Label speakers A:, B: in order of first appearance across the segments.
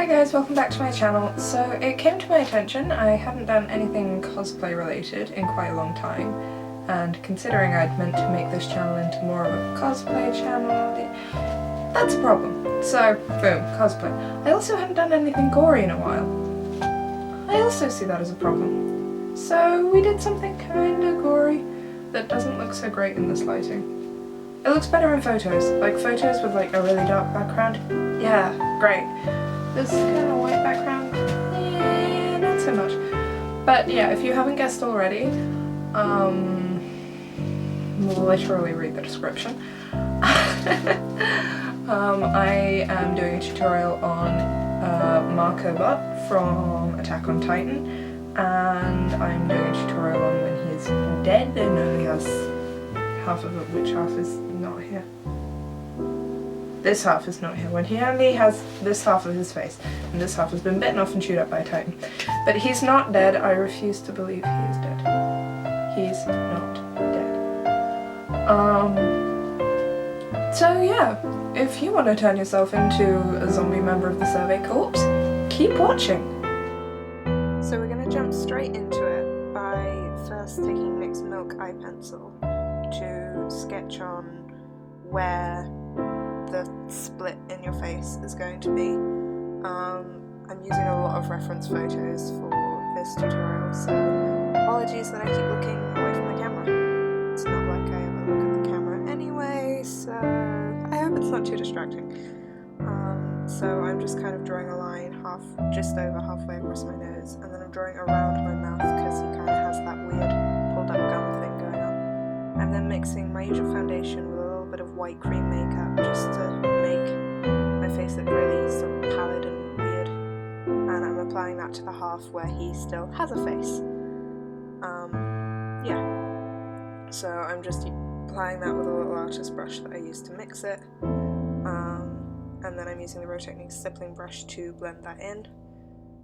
A: Hi guys, welcome back to my channel. So it came to my attention I hadn't done anything cosplay related in quite a long time, and considering I'd meant to make this channel into more of a cosplay channel, that's a problem. So boom, cosplay. I also haven't done anything gory in a while. I also see that as a problem. So we did something kinda gory that doesn't look so great in this lighting. It looks better in photos, like photos with like a really dark background. Yeah, great. This kind of white background, not so much. But yeah, if you haven't guessed already, literally read the description. I am doing a tutorial on Bott from Attack on Titan, and I'm doing a tutorial on when he's dead and only has half of it, which half is not here. This half is not here, when he only has this half of his face, and this half has been bitten off and chewed up by a titan. But he's not dead. I refuse to believe he is dead. He's not dead. So yeah, if you want to turn yourself into a zombie member of the Survey Corps, keep watching. So we're going to jump straight into it by first taking NYX Milk eye pencil to sketch on where the split in your face is going to be. I'm using a lot of reference photos for this tutorial, so apologies that I keep looking away from the camera. It's not like I ever look at the camera anyway, so I hope it's not too distracting. So I'm just kind of drawing a line just over halfway across my nose, and then I'm drawing around my mouth because he kind of has that weird pulled up gum thing going on. I'm then mixing my usual foundation with a little bit of white cream makeup just to make my face look really sort of pallid and weird, and I'm applying that to the half where he still has a face. Yeah, so I'm just applying that with a little artist brush that I used to mix it, and then I'm using the RealTechniques stippling brush to blend that in,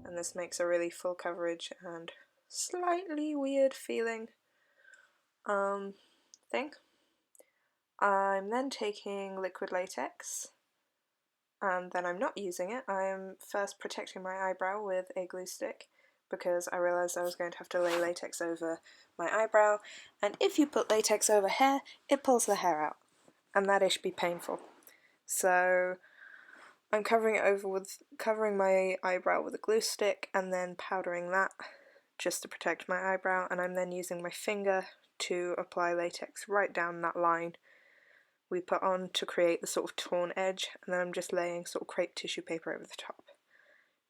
A: and this makes a really full coverage and slightly weird feeling thing. I'm then taking liquid latex, and then I'm not using it. I'm first protecting my eyebrow with a glue stick because I realised I was going to have to lay latex over my eyebrow, and if you put latex over hair, it pulls the hair out, and that ish be painful. So I'm covering my eyebrow with a glue stick and then powdering that just to protect my eyebrow, and I'm then using my finger to apply latex right down that line we put on to create the sort of torn edge, and then I'm just laying sort of crepe tissue paper over the top.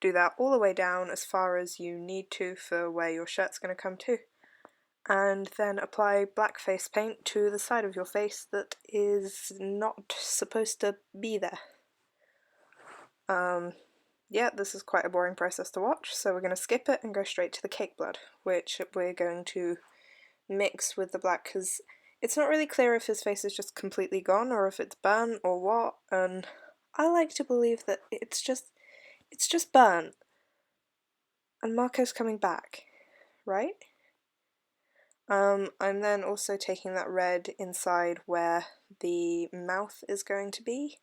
A: Do that all the way down as far as you need to for where your shirt's going to come to, and then apply black face paint to the side of your face that is not supposed to be there. Yeah, this is quite a boring process to watch, so we're going to skip it and go straight to the cake blood, which we're going to mix with the black, because it's not really clear if his face is just completely gone or if it's burnt or what, and I like to believe that it's just burnt, and Marco's coming back, right? I'm then also taking that red inside where the mouth is going to be.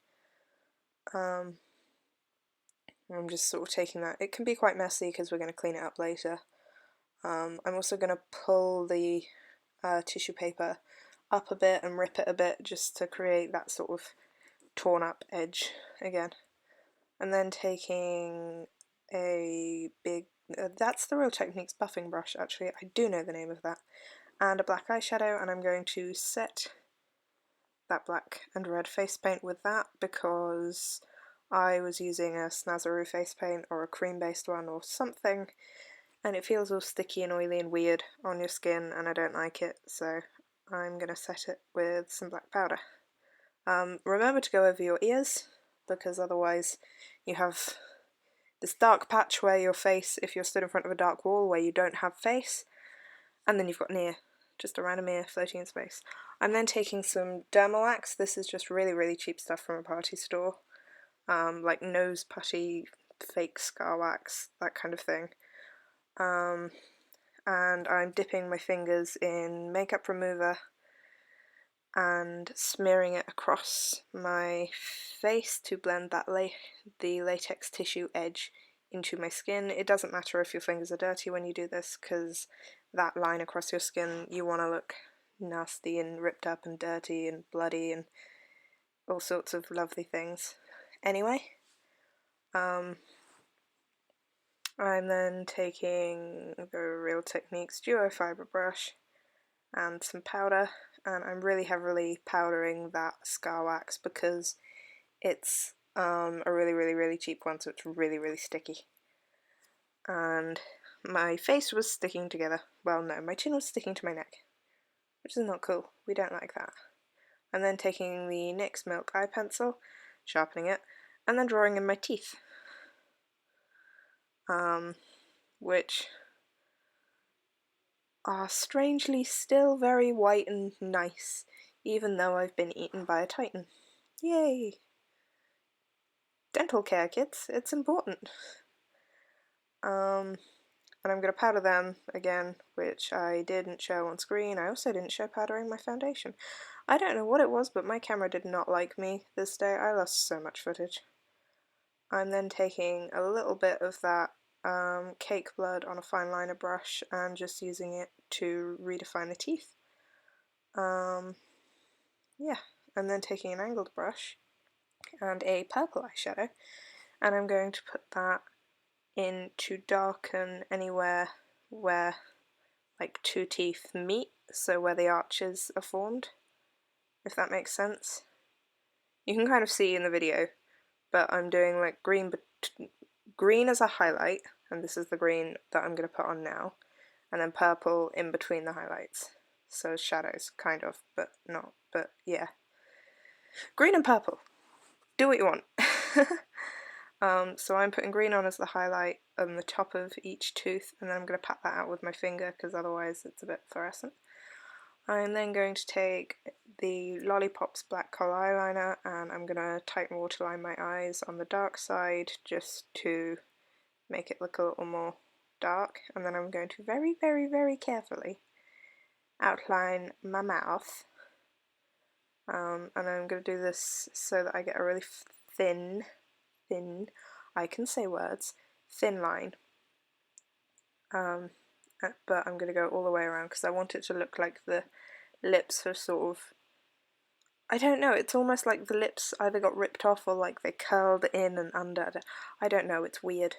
A: I'm just sort of taking that. It can be quite messy because we're going to clean it up later. I'm also going to pull the tissue paper up a bit and rip it a bit just to create that sort of torn up edge again. And then taking a big, that's the RealTechniques buffing brush actually, I do know the name of that, and a black eyeshadow, and I'm going to set that black and red face paint with that because I was using a Snazaroo face paint or a cream based one or something, and it feels all sticky and oily and weird on your skin and I don't like it, so I'm going to set it with some black powder. Remember to go over your ears, because otherwise you have this dark patch where your face, if you're stood in front of a dark wall where you don't have face, and then you've got an ear, just a random ear floating in space. I'm then taking some Dermalax. This is just really cheap stuff from a party store, like nose putty, fake scar wax, that kind of thing. And I'm dipping my fingers in makeup remover and smearing it across my face to blend that the latex tissue edge into my skin. It doesn't matter if your fingers are dirty when you do this, because that line across your skin, you want to look nasty and ripped up and dirty and bloody and all sorts of lovely things. Anyway, I'm then taking the RealTechniques Duo Fibre brush and some powder, and I'm really heavily powdering that scar wax because it's a really cheap one, so it's really sticky. And my face was sticking together. Well, no, my chin was sticking to my neck, which is not cool. We don't like that. I'm then taking the NYX Milk eye pencil, sharpening it, and then drawing in my teeth, which are strangely still very white and nice, even though I've been eaten by a titan. Yay! Dental care, kids, it's important. And I'm going to powder them again, which I didn't show on screen. I also didn't show powdering my foundation. I don't know what it was, but my camera did not like me this day. I lost so much footage. I'm then taking a little bit of that cake blood on a fine liner brush and just using it to redefine the teeth. Yeah, I'm then taking an angled brush and a purple eyeshadow, and I'm going to put that in to darken anywhere where like two teeth meet, so where the arches are formed, if that makes sense. You can kind of see in the video, but I'm doing like green as a highlight, and this is the green that I'm going to put on now, and then purple in between the highlights, so shadows, kind of, but not, but yeah. Green and purple, do what you want. So I'm putting green on as the highlight on the top of each tooth, and then I'm going to pat that out with my finger because otherwise it's a bit fluorescent. I'm then going to take the Lollipops black kohl eyeliner, and I'm going to tighten waterline my eyes on the dark side just to make it look a little more dark, and then I'm going to very carefully outline my mouth, and I'm going to do this so that I get a really thin, I can say words, thin line, but I'm going to go all the way around because I want it to look like the lips are sort of, I don't know, it's almost like the lips either got ripped off or like they curled in and under. I don't know, it's weird,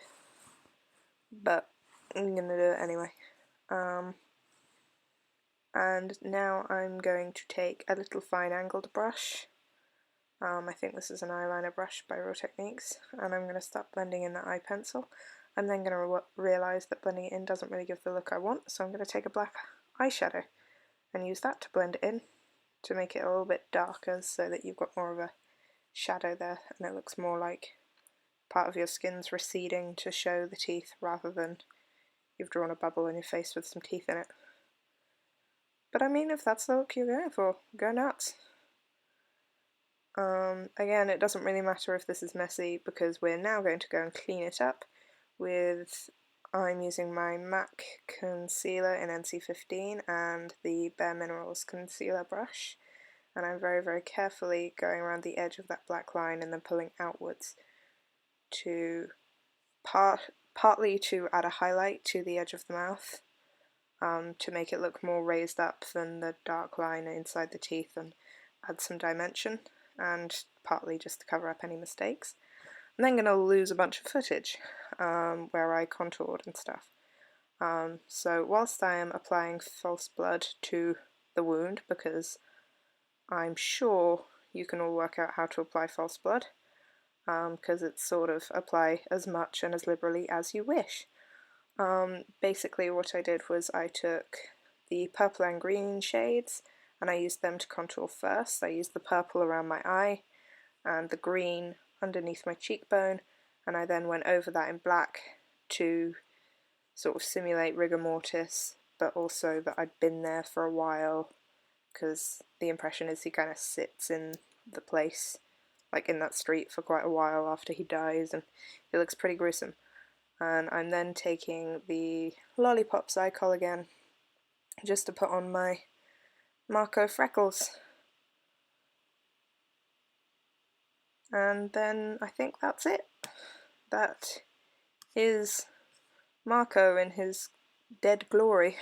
A: but I'm going to do it anyway. And now I'm going to take a little fine angled brush. I think this is an eyeliner brush by RealTechniques, and I'm going to start blending in that eye pencil. I'm then going to realise that blending it in doesn't really give the look I want, so I'm going to take a black eyeshadow and use that to blend it in to make it a little bit darker so that you've got more of a shadow there and it looks more like part of your skin's receding to show the teeth rather than you've drawn a bubble in your face with some teeth in it. But I mean, if that's the look you're going for, go nuts. Again, it doesn't really matter if this is messy because we're now going to go and clean it up with, I'm using my MAC concealer in NC15 and the bareMinerals concealer brush, and I'm very carefully going around the edge of that black line and then pulling outwards to partly to add a highlight to the edge of the mouth, to make it look more raised up than the dark line inside the teeth and add some dimension, and partly just to cover up any mistakes. I'm then going to lose a bunch of footage where I contoured and stuff. So whilst I am applying false blood to the wound, because I'm sure you can all work out how to apply false blood, because it's sort of apply as much and as liberally as you wish. Basically what I did was I took the purple and green shades and I used them to contour first. I used the purple around my eye and the green underneath my cheekbone, and I then went over that in black to sort of simulate rigor mortis, but also that I'd been there for a while, because the impression is he kind of sits in the place, like in that street, for quite a while after he dies, and it looks pretty gruesome. And I'm then taking the Lollipops eye kohl again, just to put on my Marco freckles. And then I think that's it. That is Marco in his dead glory.